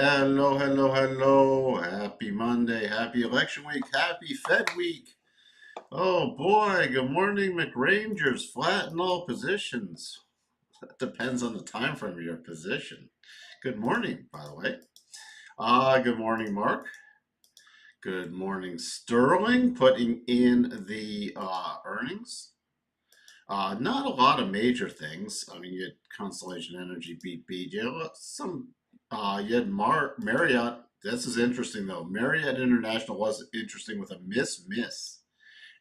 Hello, hello, hello. Happy Monday, happy election week, happy Fed week. Oh boy, good morning, McRangers. Flat in all positions. That depends on the time frame of your position. Good morning, by the way. Good morning, Mark. Good morning, Sterling. Putting in the earnings. Not a lot of major things. I mean, you had Constellation Energy beat BJ. You had Marriott. This is interesting though. Marriott International was interesting with a miss.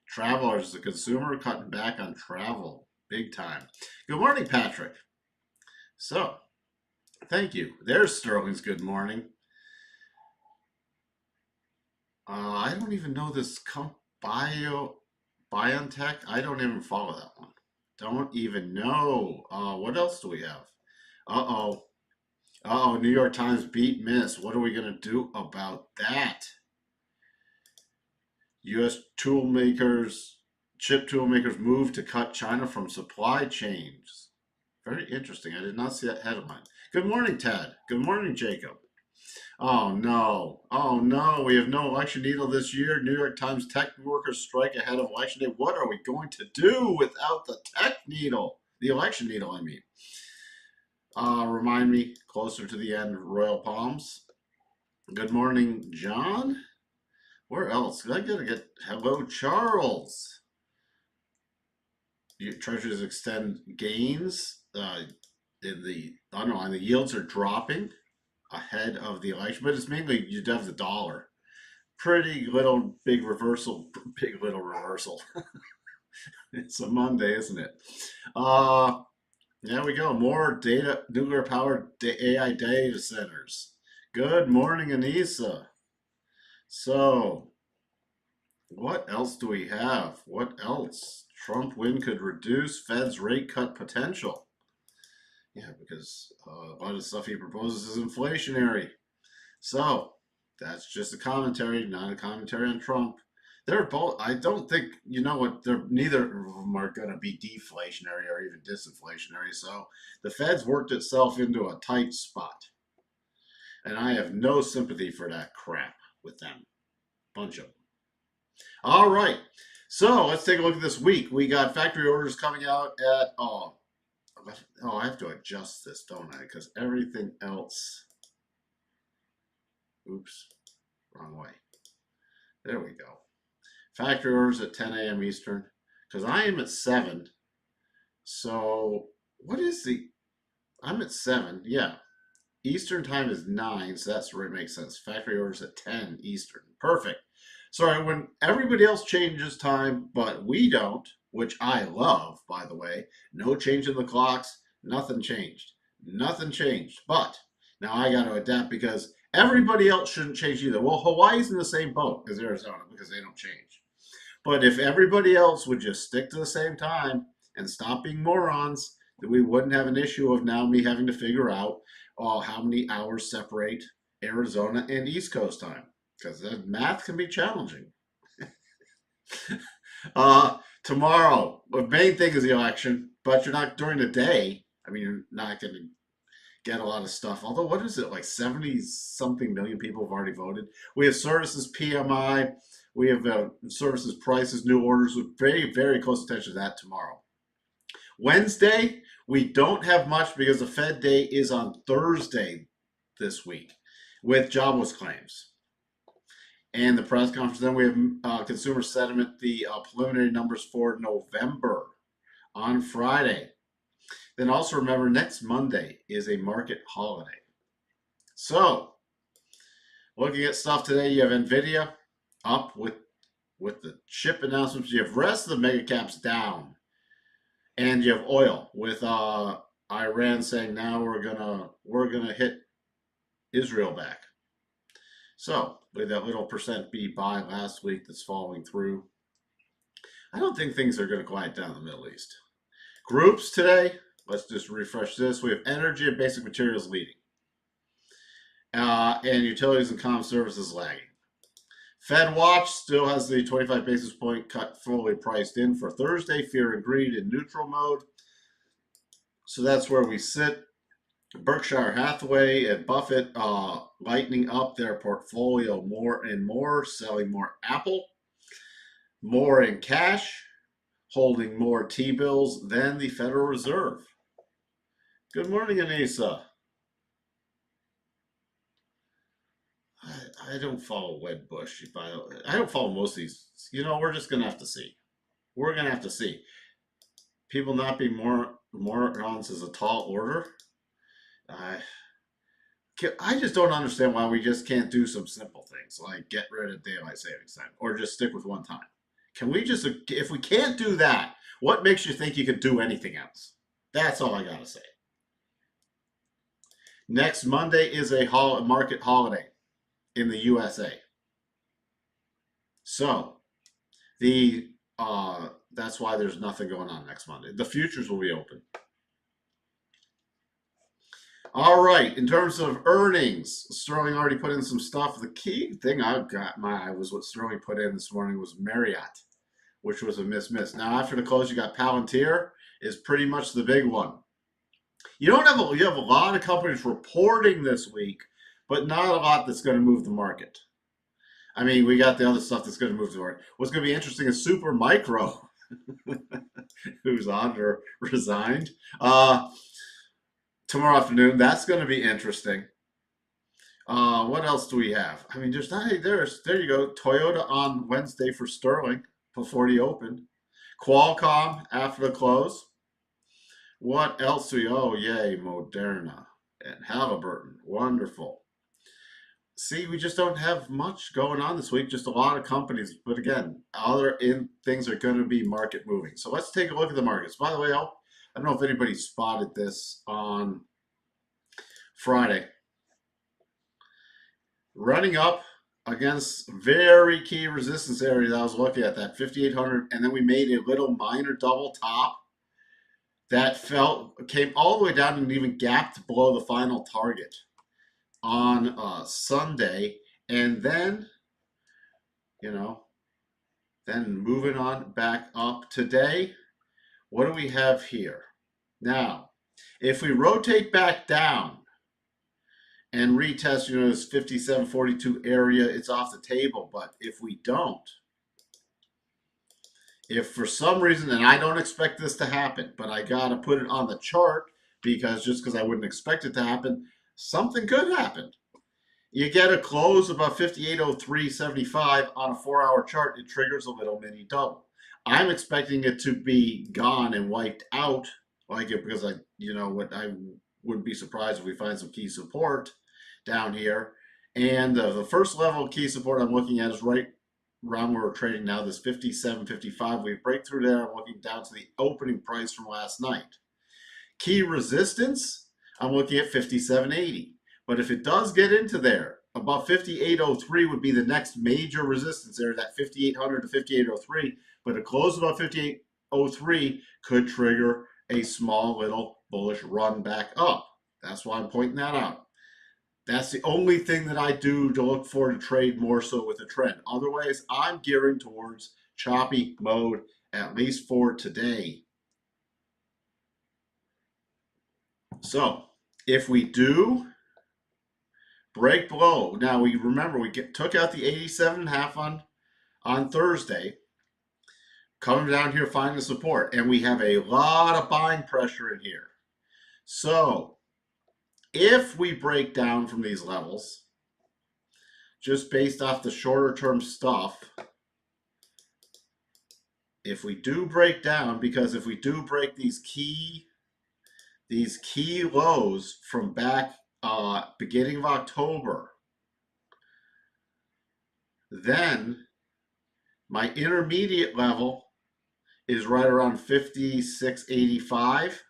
Travelers, the consumer cutting back on travel big time. Good morning, Patrick. So, thank you. There's Sterling's good morning. I don't even know this BioNTech. I don't even follow that one. Don't even know. What else do we have? Uh-oh. Oh, New York Times beat miss. What are we going to do about that? U.S. chip tool makers move to cut China from supply chains. Very interesting. I did not see that headline. Good morning, Ted. Good morning, Jacob. Oh no. Oh no. We have no election needle this year. New York Times tech workers strike ahead of election day. What are we going to do without the tech needle? The election needle, I mean. Remind me closer to the end, Royal Palms. Good morning, John. Where else? I gotta get hello, Charles. Treasuries extend gains in the underlying. The yields are dropping ahead of the election, but it's mainly you have the dollar. Pretty little big reversal. Big little reversal. It's a Monday, isn't it? There we go. More data, nuclear powered AI data centers. Good morning, Anissa. So, what else do we have? What else? Trump win could reduce Fed's rate cut potential. Yeah, because a lot of the stuff he proposes is inflationary. So, that's just a commentary, not a commentary on Trump. They're both, I don't think, you know what, they're neither of them are going to be deflationary or even disinflationary. So, the Fed's worked itself into a tight spot. And I have no sympathy for that crap with them. Bunch of them. All right. So let's take a look at this week. We got factory orders coming out at, I have to adjust this, don't I? Because everything else, oops, wrong way. There we go. Factory orders at 10 a.m. Eastern, because I am at 7. So what is I'm at 7, yeah. Eastern time is 9, so that's where it makes sense. Factory orders at 10 Eastern. Perfect. Sorry, when everybody else changes time, but we don't, which I love, by the way. No change in the clocks. Nothing changed. Nothing changed. But now I got to adapt because everybody else shouldn't change either. Well, Hawaii's in the same boat as Arizona because they don't change. But if everybody else would just stick to the same time and stop being morons, then we wouldn't have an issue of now me having to figure out how many hours separate Arizona and East Coast time because the math can be challenging. Tomorrow, the main thing is the election, but you're not during the day. I mean, you're not going to get a lot of stuff. Although, what is it, like 70 something million people have already voted? We have services PMI, we have services prices, new orders with very, very close attention to that tomorrow. Wednesday, we don't have much because the Fed day is on Thursday this week with jobless claims. And the press conference, then we have consumer sentiment, the preliminary numbers for November on Friday. Then also remember, next Monday is a market holiday. So, looking at stuff today, you have NVIDIA up with the chip announcements. You have rest of the mega caps down. And you have oil with Iran saying now we're gonna hit Israel back. So with that little percent B buy last week that's falling through, I don't think things are going to quiet down in the Middle East. Groups today, let's just refresh this. We have energy and basic materials leading, and utilities and comm services lagging. Fed watch still has the 25 basis point cut fully priced in for Thursday. Fear and greed in neutral mode. So that's where we sit. Berkshire Hathaway and Buffett lightening up their portfolio more and more, selling more Apple, more in cash, holding more T-bills than the Federal Reserve. Good morning, Anissa. I don't follow Wedbush. I don't follow most of these. We're just gonna have to see. We're gonna have to see. People not being more morons is a tall order. I I just don't understand why we just can't do some simple things like get rid of daylight savings time or just stick with one time. Can we just, if we can't do that, what makes you think you could do anything else? That's all I gotta say. Next Monday is a market holiday in the USA. So that's why there's nothing going on next Monday. The futures will be open. All right, in terms of earnings, Sterling already put in some stuff. The key thing I got my eye was what Sterling put in this morning was Marriott, which was a miss. Now after the close, you got Palantir is pretty much the big one. You have a lot of companies reporting this week, but not a lot that's going to move the market. I mean, we got the other stuff that's going to move the market. What's going to be interesting is Super Micro, who's on or resigned. Tomorrow afternoon, that's going to be interesting. What else do we have? I mean, there you go. Toyota on Wednesday for Sterling before the open. Qualcomm after the close. What else do we? Oh, yay, Moderna and Halliburton. Wonderful. See, we just don't have much going on this week. Just a lot of companies. But again, things are going to be market moving. So let's take a look at the markets. By the way, I don't know if anybody spotted this on Friday. Running up against very key resistance area that I was looking at, that 5,800, and then we made a little minor double top that came all the way down and even gapped below the final target on Sunday, and then then moving on back up today. What do we have here? Now, if we rotate back down and retest, this 5742 area, it's off the table. But if we don't, if for some reason, and I don't expect this to happen, but I got to put it on the chart because I wouldn't expect it to happen, something could happen. You get a close about 5803.75 on a 4-hour chart, it triggers a little mini double. I'm expecting it to be gone and wiped out like it because I wouldn't be surprised if we find some key support down here. And the first level of key support I'm looking at is right around where we're trading now, this 57.55. We break through there. I'm looking down to the opening price from last night. Key resistance, I'm looking at 57.80. But if it does get into there, about 58.03 would be the next major resistance there, that 5800 to 58.03. But a close about 58.03 could trigger a small little bullish run back up. That's why I'm pointing that out. That's the only thing that I do to look for to trade more so with a trend. Otherwise, I'm gearing towards choppy mode, at least for today. So if we do break below, now we took out the 87.5 on Thursday, coming down here, finding support, and we have a lot of buying pressure in here. So if we break down from these levels, just based off the shorter term stuff, if we do break down, because if we do break these key lows from back beginning of October, then my intermediate level is right around 56.85.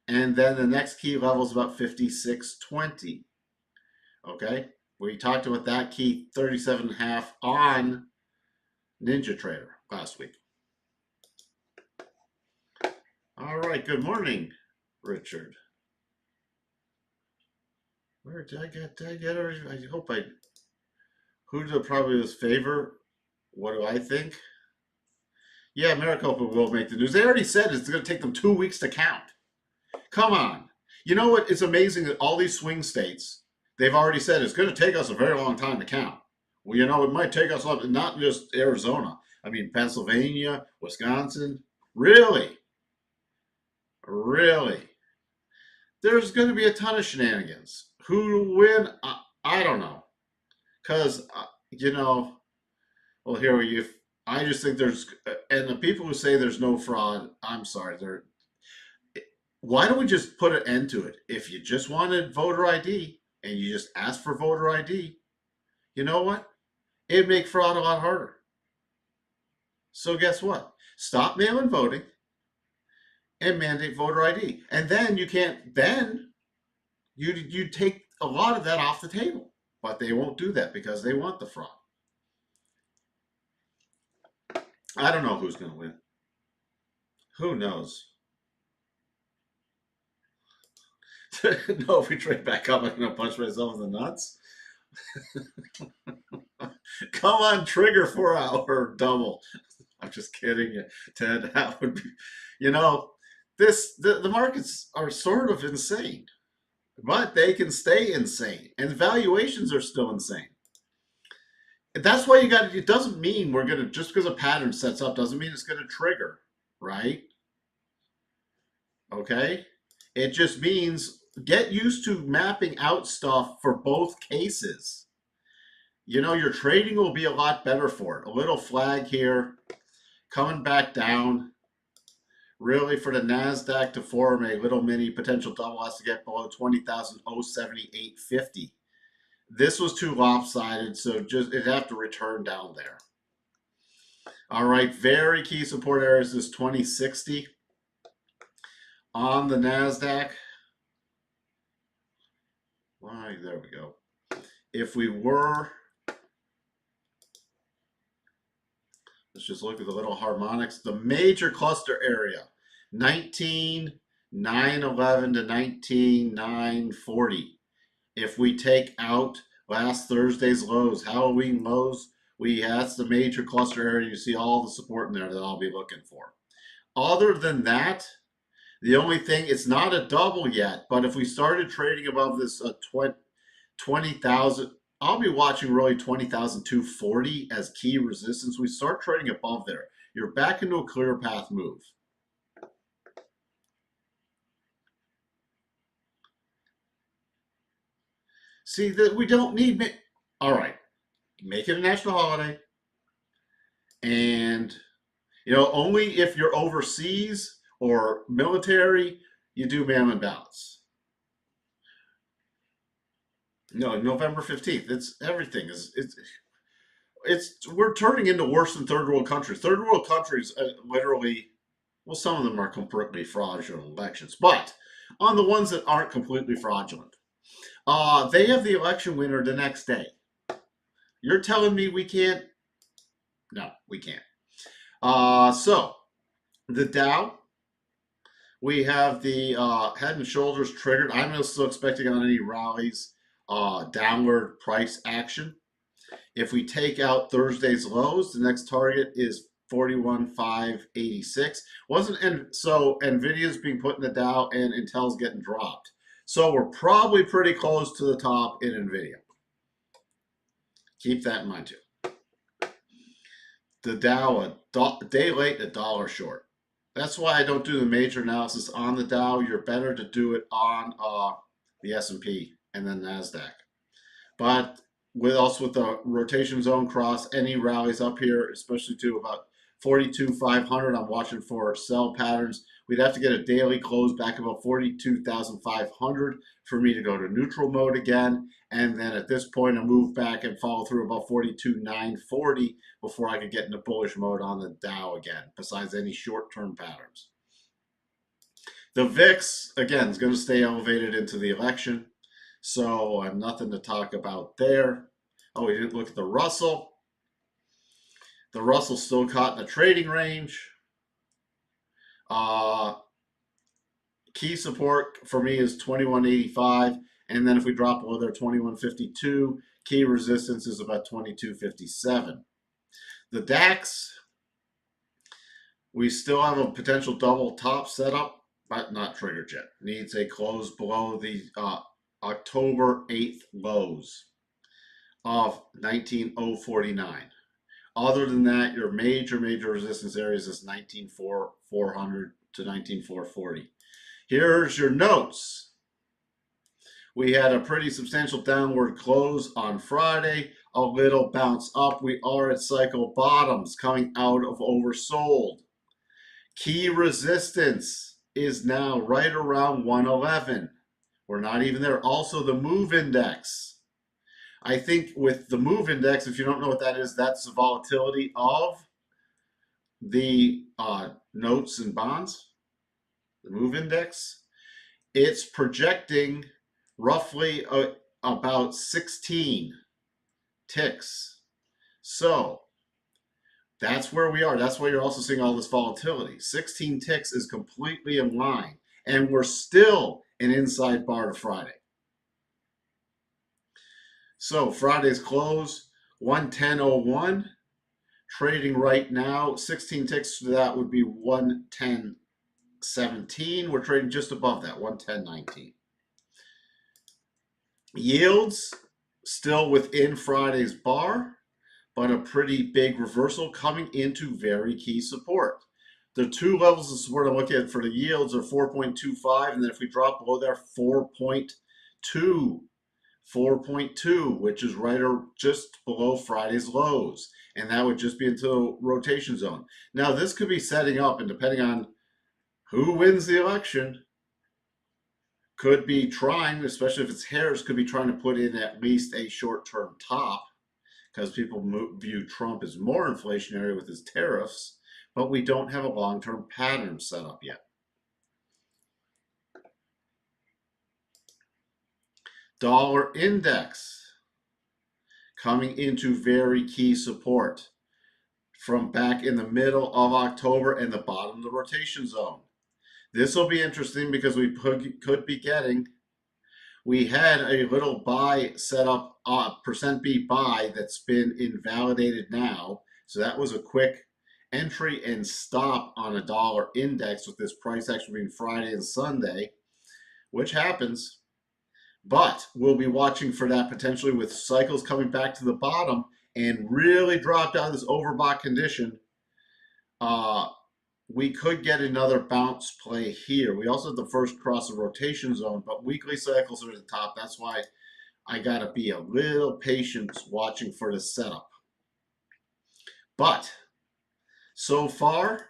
And then the next key level is about 56.20. Okay? We talked about that key 37.5 on Ninja Trader last week. All right, good morning, Richard. Where did I get everything? I hope who did probably his favor? What do I think? Yeah, Maricopa will make the news. They already said it's going to take them 2 weeks to count. Come on. You know what? It's amazing that all these swing states, they've already said it's going to take us a very long time to count. Well, you know, it might take us up, not just Arizona. I mean, Pennsylvania, Wisconsin. Really? Really? There's going to be a ton of shenanigans. Who will win? I don't know. Because, you know, well, here we I just think there's, and the people who say there's no fraud, I'm sorry, why don't we just put an end to it? If you just wanted voter ID and you just ask for voter ID, you know what? It'd make fraud a lot harder. So guess what? Stop mail-in voting and mandate voter ID. And then you can't, then you take a lot of that off the table. But they won't do that because they want the fraud. I don't know who's going to win. Who knows? No, if we trade back up, I'm going to punch myself in the nuts. Come on, trigger 4-hour double. I'm just kidding you, Ted. That would be, you know, the markets are sort of insane, but they can stay insane, and valuations are still insane. That's why you got. It doesn't mean we're gonna just because a pattern sets up doesn't mean it's gonna trigger, right? Okay, it just means get used to mapping out stuff for both cases. You know, your trading will be a lot better for it. A little flag here, coming back down. Really, for the NASDAQ to form a little mini potential double has to get below 20,078.50. This was too lopsided, so just it'd have to return down there. All right, very key support areas is 2060 on the NASDAQ. Why, there we go. If we were, let's just look at the little harmonics. The major cluster area, 19,911 to 19,940. If we take out last Thursday's lows, Halloween lows, that's the major cluster area. You see all the support in there that I'll be looking for. Other than that, the only thing, it's not a double yet, but if we started trading above this 20,000, I'll be watching really 20,240 as key resistance. We start trading above there. You're back into a clear path move. See, that we don't need, all right, make it a national holiday. And, you know, only if you're overseas or military, you do mail-in ballots. No, November 15th. It's everything is we're turning into worse than third world countries. Third world countries literally, well, some of them are completely fraudulent elections, but on the ones that aren't completely fraudulent, they have the election winner the next day. You're telling me we can't? No, we can't. So the Dow, we have the head and shoulders triggered. I'm still expecting on any rallies downward price action. If we take out Thursday's lows, the next target is 41,586. And so Nvidia's being put in the Dow and Intel's getting dropped. So we're probably pretty close to the top in Nvidia. Keep that in mind too. The Dow a day late, a dollar short. That's why I don't do the major analysis on the Dow. You're better to do it on the S&P and then NASDAQ. But with the rotation zone cross, any rallies up here, especially to about 42,500, I'm watching for sell patterns. We'd have to get a daily close back about 42,500 for me to go to neutral mode again. And then at this point, I move back and follow through about 42,940 before I could get into bullish mode on the Dow again, besides any short-term patterns. The VIX, again, is going to stay elevated into the election. So I have nothing to talk about there. Oh, we didn't look at the Russell. The Russell's still caught in a trading range. Key support for me is 2185. And then if we drop below there, 2152. Key resistance is about 2257. The DAX, we still have a potential double top setup. but not triggered yet. Needs a close below the October 8th lows of 19,049. Other than that, your major resistance areas is 19,400 to 19,440. Here's your notes. We had a pretty substantial downward close on Friday, a little bounce up. We are at cycle bottoms coming out of oversold. Key resistance is now right around 111. We're not even there. Also, the move index. I think with the move index, if you don't know what that is, that's the volatility of the notes and bonds, the move index. It's projecting roughly about 16 ticks. So that's where we are. That's why you're also seeing all this volatility. 16 ticks is completely in line, and we're still an inside bar to Friday. So Friday's close, 110.01. Trading right now, 16 ticks to that would be 110.17. We're trading just above that, 110.19. Yields still within Friday's bar, but a pretty big reversal coming into very key support. The two levels of support I'm looking at for the yields are 4.25, and then if we drop below there, 4.2. 4.2, which is right or just below Friday's lows. And that would just be into the rotation zone. Now, this could be setting up, and depending on who wins the election, could be trying, especially if it's Harris, could be trying to put in at least a short-term top because people view Trump as more inflationary with his tariffs, but we don't have a long-term pattern set up yet. Dollar index coming into very key support from back in the middle of October and the bottom of the rotation zone. This will be interesting because we could be getting, we had a little buy set up, percent B buy that's been invalidated now. So that was a quick entry and stop on a dollar index with this price action between Friday and Sunday, which happens. But we'll be watching for that potentially with cycles coming back to the bottom and really drop down this overbought condition. We could get another bounce play here. We also have the first cross of rotation zone, but weekly cycles are at the top. That's why I got to be a little patient watching for the setup. But so far,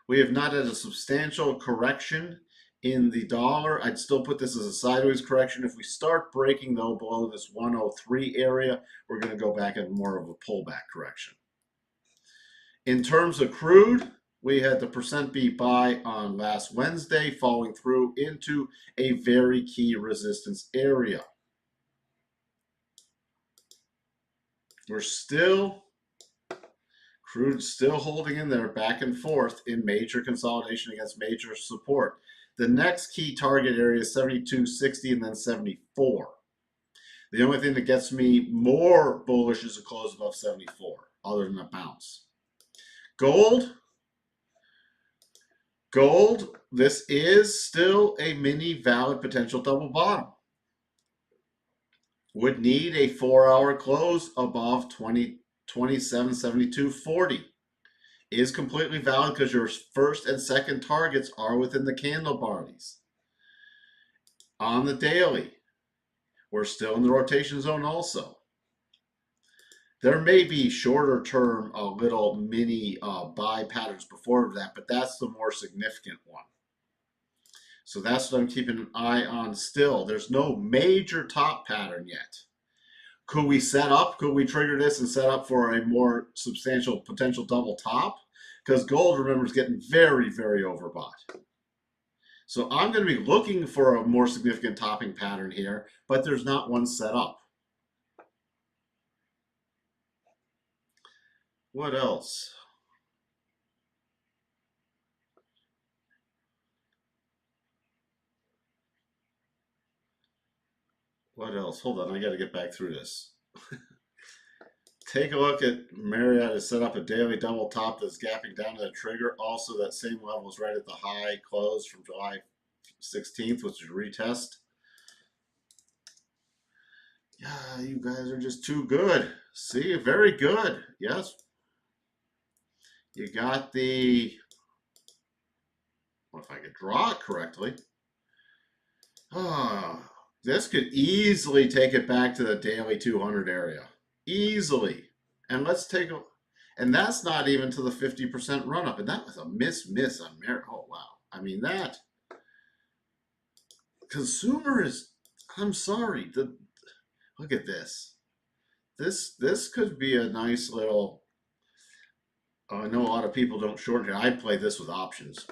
we have not had a substantial correction in the dollar. I'd still put this as a sideways correction. If we start breaking, though, below this 103 area, we're going to go back at more of a pullback correction. In terms of crude, we had the percent B buy on last Wednesday, falling through into a very key resistance area. Crude still holding in there back and forth in major consolidation against major support. The next key target area is 72.60 and then 74. The only thing that gets me more bullish is a close above 74, other than a bounce. Gold, this is still a mini valid potential double bottom. Would need a 4-hour close above 27.72.40. Is completely valid because your first and second targets are within the candle bodies. On the daily, we're still in the rotation zone also. There may be shorter term little mini buy patterns before that, but that's the more significant one. So that's what I'm keeping an eye on still. There's no major top pattern yet. Could we trigger this and set up for a more substantial potential double top? Because gold, remember, is getting very, very overbought. So I'm going to be looking for a more significant topping pattern here, but there's not one set up. What else? What else? Hold on, I got to get back through this. Take a look at Marriott has set up a daily double top that's gapping down to the trigger. Also, that same level is right at the high close from July 16th, which is retest. Yeah, you guys are just too good. See, very good. Yes. You got the, well, if I could draw it correctly. Ah, this could easily take it back to the daily 200 area. Easily. And let's take a, and that's not even to the 50% run up. And that was a miss on merit. Oh, wow. I mean, that consumer is, I'm sorry. Look at this. This could be a nice little, I know a lot of people don't short it. I play this with options.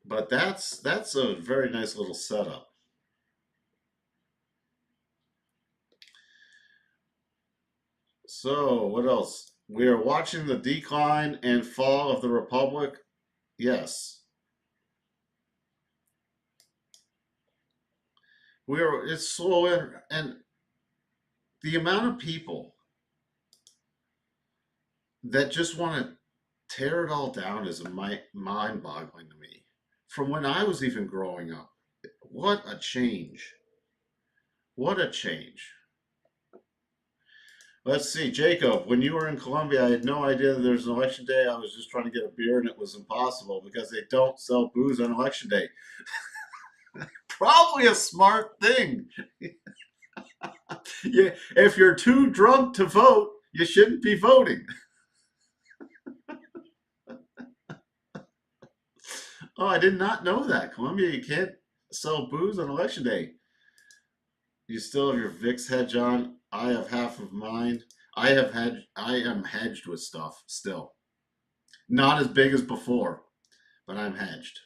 But that's a very nice little setup. So, what else? We are watching the decline and fall of the Republic. Yes. It's slow, and the amount of people that just want to tear it all down is mind-boggling to me. From when I was even growing up, what a change. What a change. Let's see, Jacob, when you were in Colombia, I had no idea that there was an election day. I was just trying to get a beer and it was impossible because they don't sell booze on election day. Probably a smart thing. Yeah, if you're too drunk to vote, you shouldn't be voting. Oh, I did not know that. Colombia, you can't sell booze on election day. You still have your VIX hedge on. I have half of mine. I am hedged with stuff still. Not as big as before, but I'm hedged.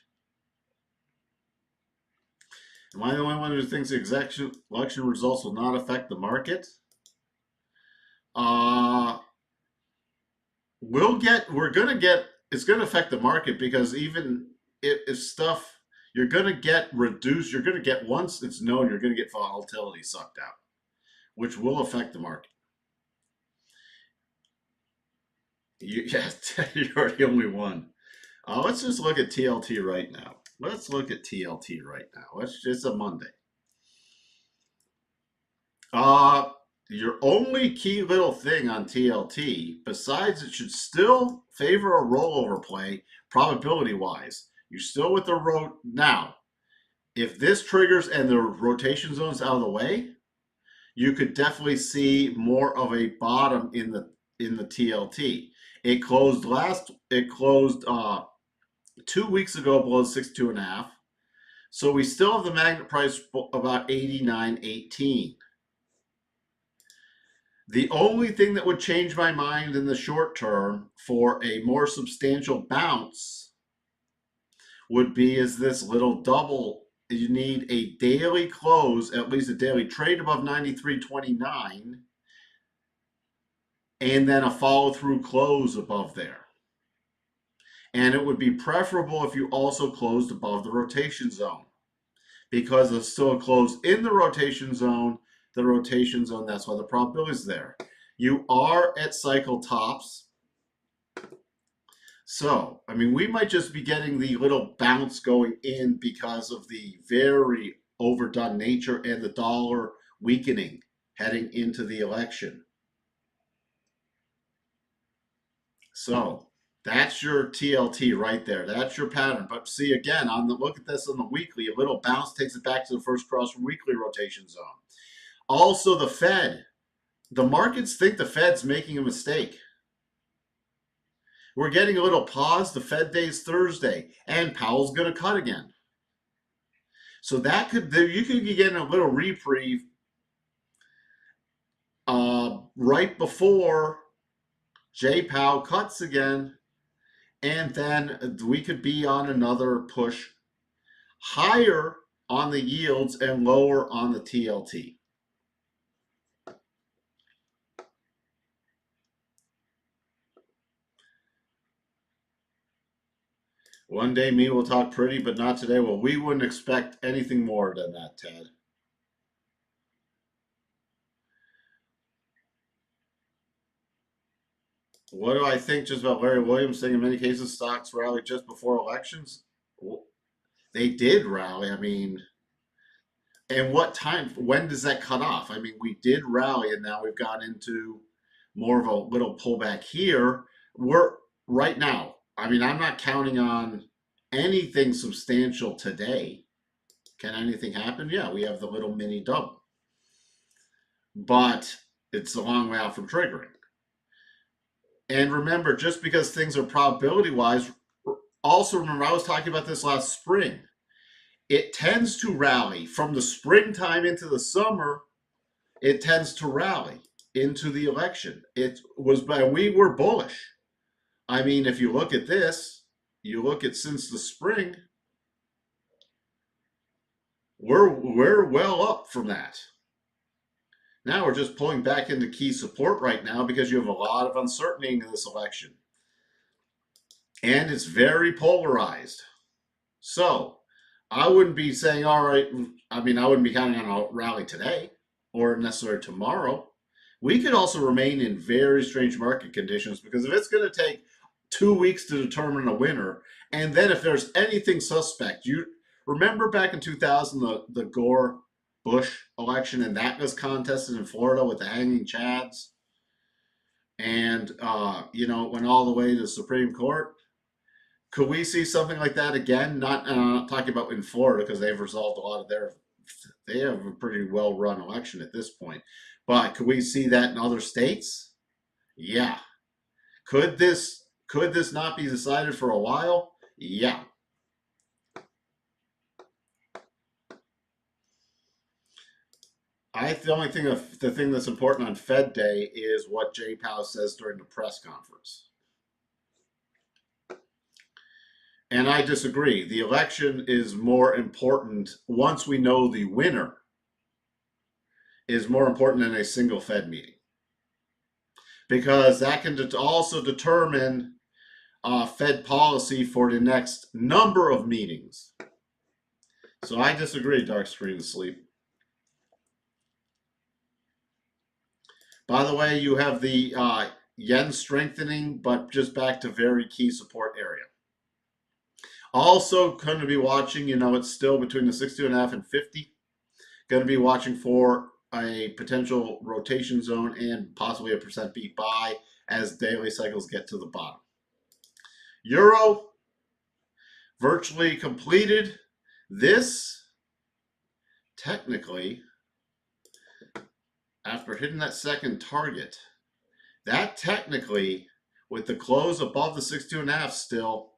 Am I the only one who thinks the election results will not affect the market? Uh, we're gonna get, it's gonna affect the market because even if stuff, you're gonna get reduced, you're gonna get, once it's known, you're gonna get volatility sucked out, which will affect the market. Yeah, you're the only one. Let's just look at TLT right now. Let's look at TLT right now. It's a Monday. Uh, your only key little thing on TLT, besides it should still favor a rollover play probability wise. You're still with the road now. If this triggers and the rotation zone's out of the way, you could definitely see more of a bottom in the TLT. It closed 2 weeks ago below 62.5. So we still have the magnet price about 89.18. The only thing that would change my mind in the short term for a more substantial bounce would be is this little double. You need a daily close, at least a daily trade above 93.29, and then a follow through close above there. And it would be preferable if you also closed above the rotation zone because it's still a close in the rotation zone. The rotation zone, that's why the probability is there. You are at cycle tops. So, I mean, we might just be getting the little bounce going in because of the very overdone nature and the dollar weakening heading into the election. So, that's your TLT right there. That's your pattern. But see, again, on the look at this on the weekly, a little bounce takes it back to the first cross weekly rotation zone. Also, the Fed. The markets think the Fed's making a mistake. We're getting a little pause. The Fed day's Thursday, and Powell's going to cut again. So that you could be getting a little reprieve right before J Powell cuts again, and then we could be on another push higher on the yields and lower on the TLT. One day me will talk pretty, but not today. Well, we wouldn't expect anything more than that, Ted. What do I think just about Larry Williams saying in many cases stocks rally just before elections? They did rally. I mean, and what time? When does that cut off? I mean, we did rally, and now we've gone into more of a little pullback here. We're right now. I mean, I'm not counting on anything substantial today. Can anything happen? Yeah, we have the little mini double, but it's a long way out from triggering. And remember, just because things are probability wise, also remember I was talking about this last spring. It tends to rally from the springtime into the summer. It tends to rally into the election. It was, but we were bullish. I mean, if you look at this, you look at since the spring, we're well up from that. Now we're just pulling back into key support right now because you have a lot of uncertainty in this election. And it's very polarized. So I wouldn't be saying, all right, I mean, I wouldn't be counting on a rally today or necessarily tomorrow. We could also remain in very strange market conditions because if it's going to take 2 weeks to determine a winner, and then if there's anything suspect, you remember back in 2000, the Gore Bush election, and that was contested in Florida with the hanging chads, and you know, it went all the way to the Supreme Court. Could we see something like that again? Not, I'm not talking about in Florida because they've resolved a lot of their. They have a pretty well run election at this point. But could we see that in other states? Yeah. Could this not be decided for a while? Yeah. The only thing the thing that's important on Fed Day is what Jay Powell says during the press conference. And I disagree. The election is more important once we know the winner is more important than a single Fed meeting because that can also determine Fed policy for the next number of meetings. So I disagree, dark screen sleep. By the way, you have the yen strengthening, but just back to very key support area. Also going to be watching, you know, it's still between the 62.5 and 50. Going to be watching for a potential rotation zone and possibly a percent beat buy as daily cycles get to the bottom. Euro virtually completed. This technically, after hitting that second target, that technically, with the close above the 62.5 still,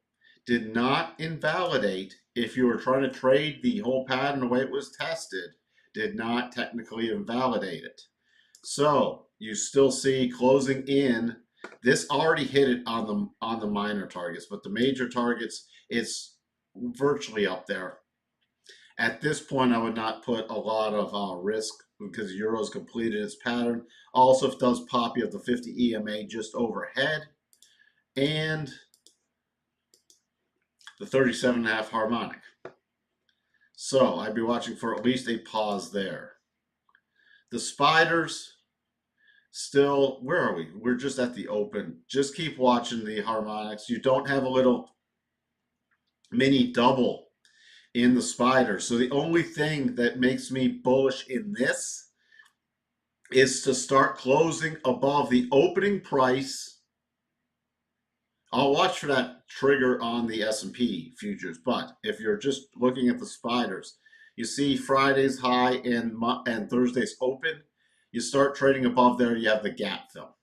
did not invalidate, if you were trying to trade the whole pattern the way it was tested, did not technically invalidate it. So you still see closing in. This already hit it on the minor targets, but the major targets, it's virtually up there. At this point, I would not put a lot of risk because Euro's completed its pattern. Also, if it does pop, you have the 50 EMA just overhead and the 37.5 harmonic. So I'd be watching for at least a pause there. The spiders, still, where are we? We're just at the open. Just keep watching the harmonics. You don't have a little mini double in the spider. So the only thing that makes me bullish in this is to start closing above the opening price. I'll watch for that trigger on the S&P futures, but if you're just looking at the spiders, you see Friday's high and Thursday's open. You start trading above there, you have the gap fill.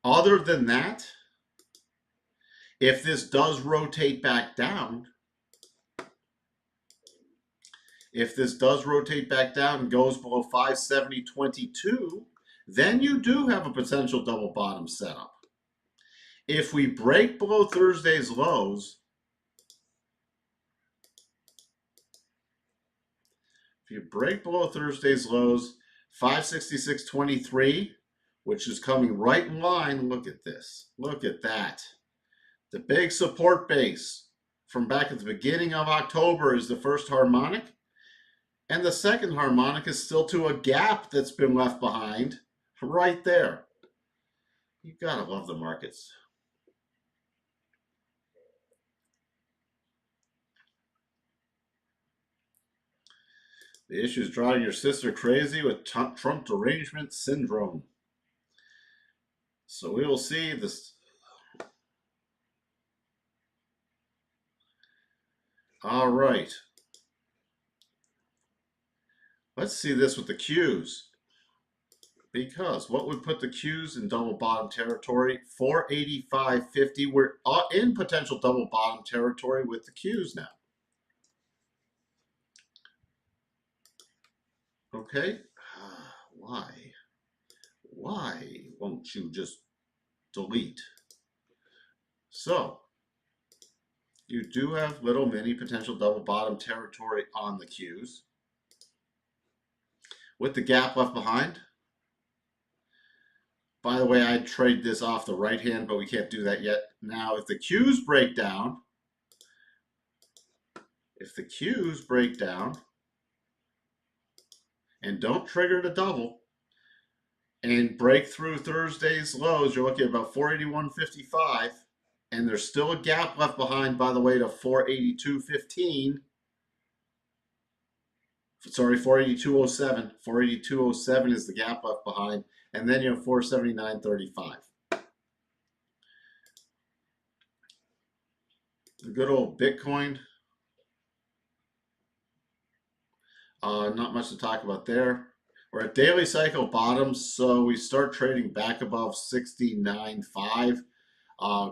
Other than that, if this does rotate back down, and goes below 570.22, then you do have a potential double bottom setup. If we break below Thursday's lows, if you break below Thursday's lows, 566.23, which is coming right in line, look at this. Look at that. The big support base from back at the beginning of October is the first harmonic. And the second harmonic is still to a gap that's been left behind right there. You gotta love the markets. The issue is driving your sister crazy with Trump derangement syndrome. So we will see this. All right. Let's see this with the Qs. Because what would put the Qs in double bottom territory? 485.50. We're in potential double bottom territory with the Qs now. Okay. Why? Why won't you just delete? So you do have little mini potential double bottom territory on the Qs. With the gap left behind. By the way, I'd trade this off the right hand, but we can't do that yet. Now, if the Qs break down, and don't trigger the double and break through Thursday's lows, you're looking at about 481.55, and there's still a gap left behind, by the way, to 482.15. Sorry, 482.07. 482.07 is the gap left behind, and then you have 479.35. The good old Bitcoin. Not much to talk about there. We're at daily cycle bottoms, so we start trading back above 69.5.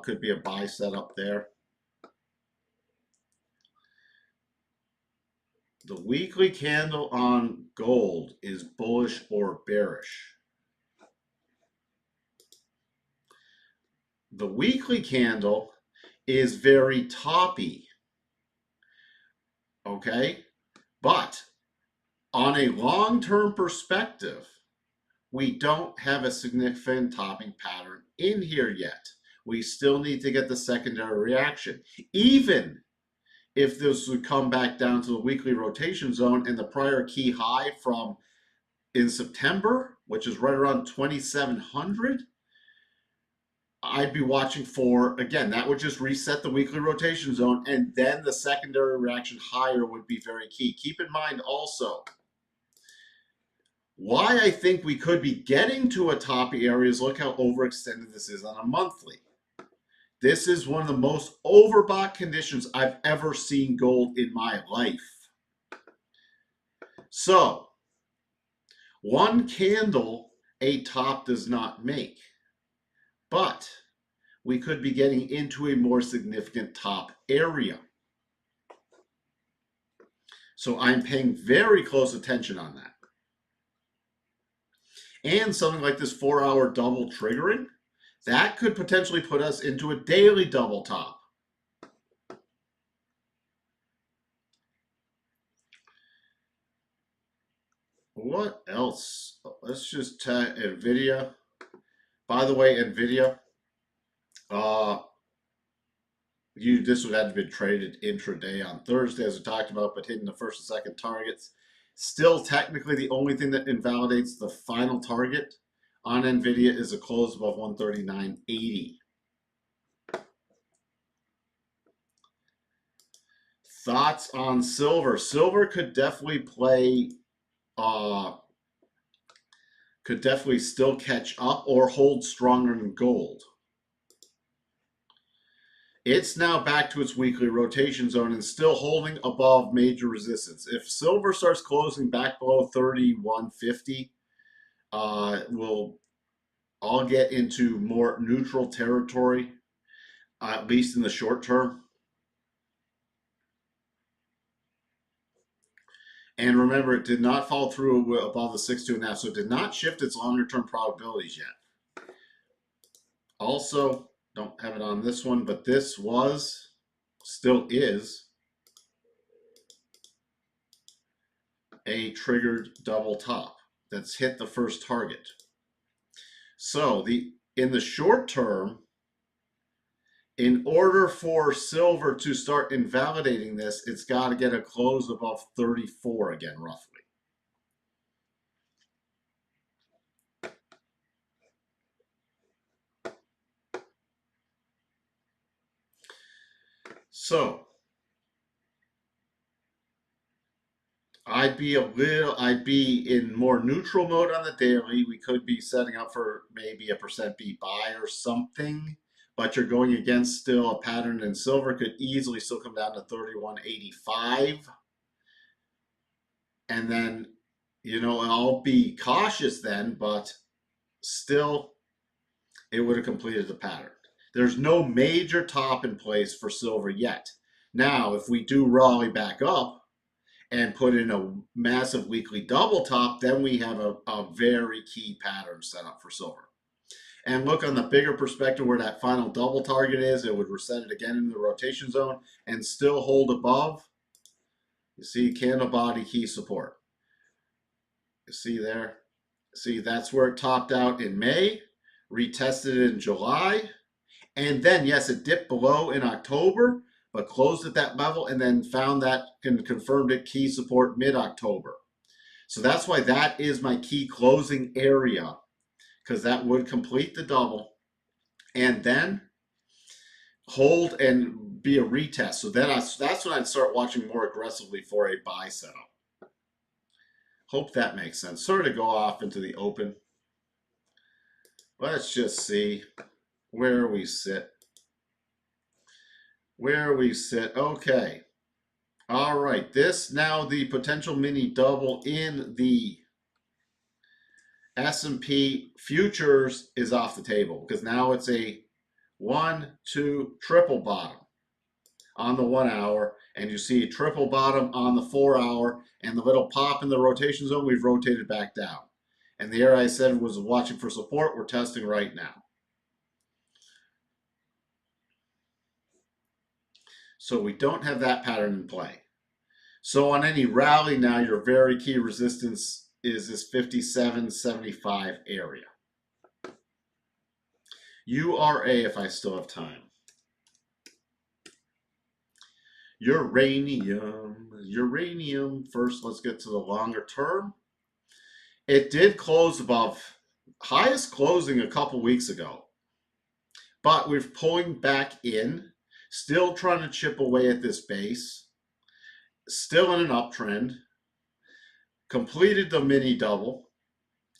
Could be a buy setup there. The weekly candle on gold is bullish or bearish. The weekly candle is very toppy. Okay? But on a long-term perspective, we don't have a significant topping pattern in here yet. We still need to get the secondary reaction. Even if this would come back down to the weekly rotation zone and the prior key high from in September, which is right around 2,700, I'd be watching for, again, that would just reset the weekly rotation zone, and then the secondary reaction higher would be very key. Keep in mind also, why I think we could be getting to a toppy area is look how overextended this is on a monthly. This is one of the most overbought conditions I've ever seen gold in my life. So, one candle a top does not make, but we could be getting into a more significant top area. So I'm paying very close attention on that. And something like this 4-hour double triggering, that could potentially put us into a daily double top. What else? Let's just tag NVIDIA. By the way, NVIDIA, this would have to be traded intraday on Thursday, as we talked about, but hitting the first and second targets. Still, technically, the only thing that invalidates the final target on NVIDIA is a close above 139.80. Thoughts on silver? Silver could definitely play, could definitely still catch up or hold stronger than gold. It's now back to its weekly rotation zone and still holding above major resistance. If silver starts closing back below 31.50, we'll all get into more neutral territory, at least in the short term. And remember, it did not fall through above the 62.5, so it did not shift its longer term probabilities yet. Also, don't have it on this one, but this was, still is, a triggered double top that's hit the first target. So in the short term, in order for silver to start invalidating this, it's got to get a close above 34 again, roughly. So I'd be in more neutral mode on the daily. We could be setting up for maybe a percent B buy or something, but you're going against still a pattern in silver could easily still come down to 31.85. And then, I'll be cautious then, but still it would have completed the pattern. There's no major top in place for silver yet. Now, if we do rally back up, and put in a massive weekly double top, then we have a very key pattern set up for silver. And look on the bigger perspective where that final double target is, it would reset it again into the rotation zone and still hold above. You see candle body key support. You see there? See, that's where it topped out in May, retested in July, and then, yes, it dipped below in October, but closed at that level and then found that and confirmed it key support mid-October. So that's why that is my key closing area, because that would complete the double and then hold and be a retest. So then that's when I'd start watching more aggressively for a buy setup. Hope that makes sense. Sort of go off into the open. Let's just see where we sit. Where we sit. Okay. All right. This now the potential mini double in the S&P futures is off the table because now it's a 1-2 triple bottom on the 1 hour, and you see triple bottom on the 4 hour, and the little pop in the rotation zone, we've rotated back down. And the area I said was watching for support, we're testing right now. So we don't have that pattern in play. So on any rally now, your very key resistance is this 57.75 area. URA, if I still have time. Uranium. First, let's get to the longer term. It did close above highest closing a couple weeks ago, but we're pulling back in, still trying to chip away at this base, still in an uptrend, completed the mini double,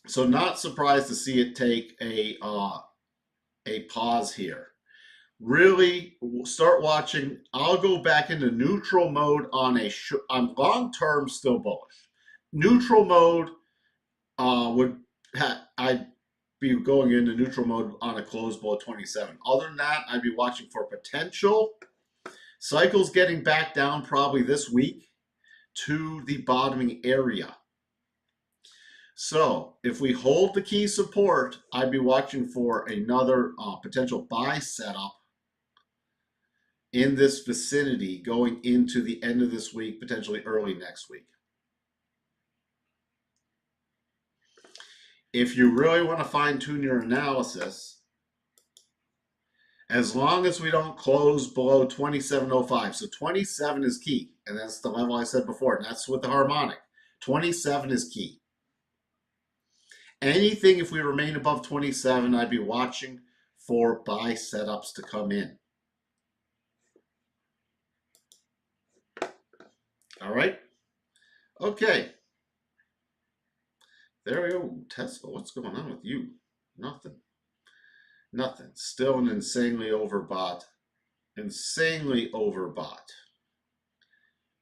so not surprised to see it take a pause here. Really start watching. I'll go back into neutral mode on long term, still bullish. Neutral mode I'd be going into neutral mode on a close below 27. Other than that, I'd be watching for potential cycles getting back down probably this week to the bottoming area. So if we hold the key support, I'd be watching for another potential buy setup in this vicinity going into the end of this week, potentially early next week. If you really want to fine tune your analysis, as long as we don't close below 27.05. So 27 is key, and that's the level I said before, and that's with the harmonic. 27 is key. Anything, if we remain above 27, I'd be watching for buy setups to come in. All right? Okay. There we go. Tesla, what's going on with you? Nothing. Nothing. Still an insanely overbought. Insanely overbought.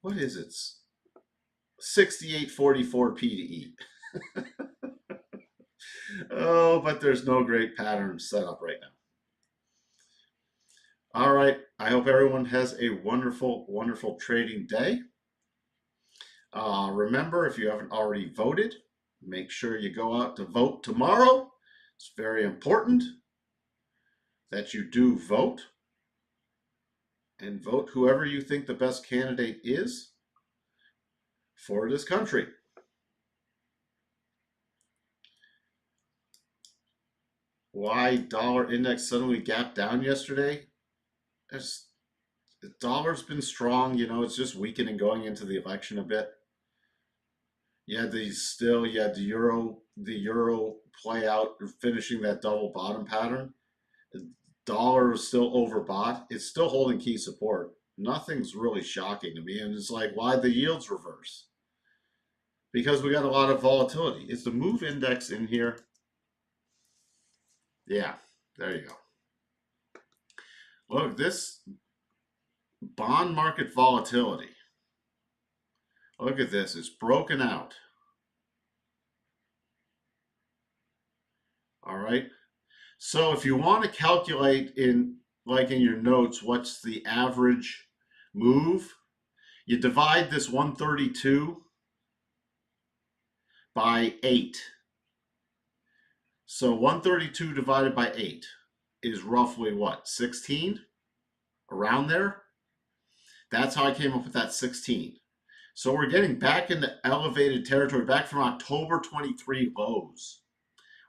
What is it? 68.44 P to E. Oh, but there's no great pattern set up right now. All right. I hope everyone has a wonderful, wonderful trading day. Remember, if you haven't already voted, make sure you go out to vote tomorrow. It's very important that you do vote and vote whoever you think the best candidate is for this country. Why dollar index suddenly gapped down yesterday? The dollar's been strong, it's just weakening going into the election a bit. You had the euro play out, finishing that double bottom pattern. The dollar is still overbought. It's still holding key support. Nothing's really shocking to me, and it's like, why the yields reverse? because we got a lot of volatility. Is the move index in here? Yeah, there you go. Look, this bond market volatility. Look at this, it's broken out. All right. So if you want to calculate in like in your notes, what's the average move? You divide this 132 by 8. So 132 divided by 8 is roughly what? 16? Around there? That's how I came up with that 16. So we're getting back into elevated territory, back from October 23 lows.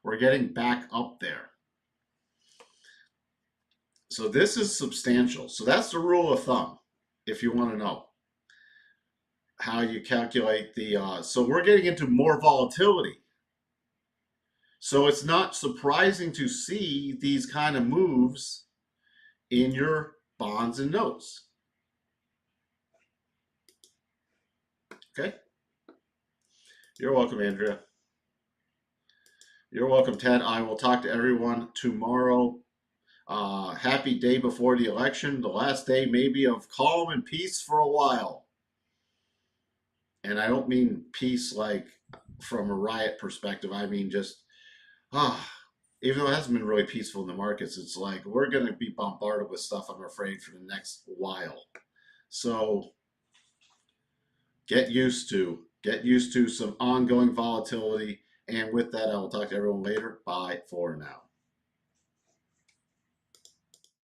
We're getting back up there. So this is substantial. So that's the rule of thumb, if you want to know how you calculate the, so we're getting into more volatility. So it's not surprising to see these kind of moves in your bonds and notes. Okay. You're welcome, Andrea. You're welcome, Ted. I will talk to everyone tomorrow. Happy day before the election, the last day maybe of calm and peace for a while. And I don't mean peace like from a riot perspective. I mean just, even though it hasn't been really peaceful in the markets, it's like we're going to be bombarded with stuff, I'm afraid, for the next while. So get used to some ongoing volatility. And with that, I will talk to everyone later. Bye for now.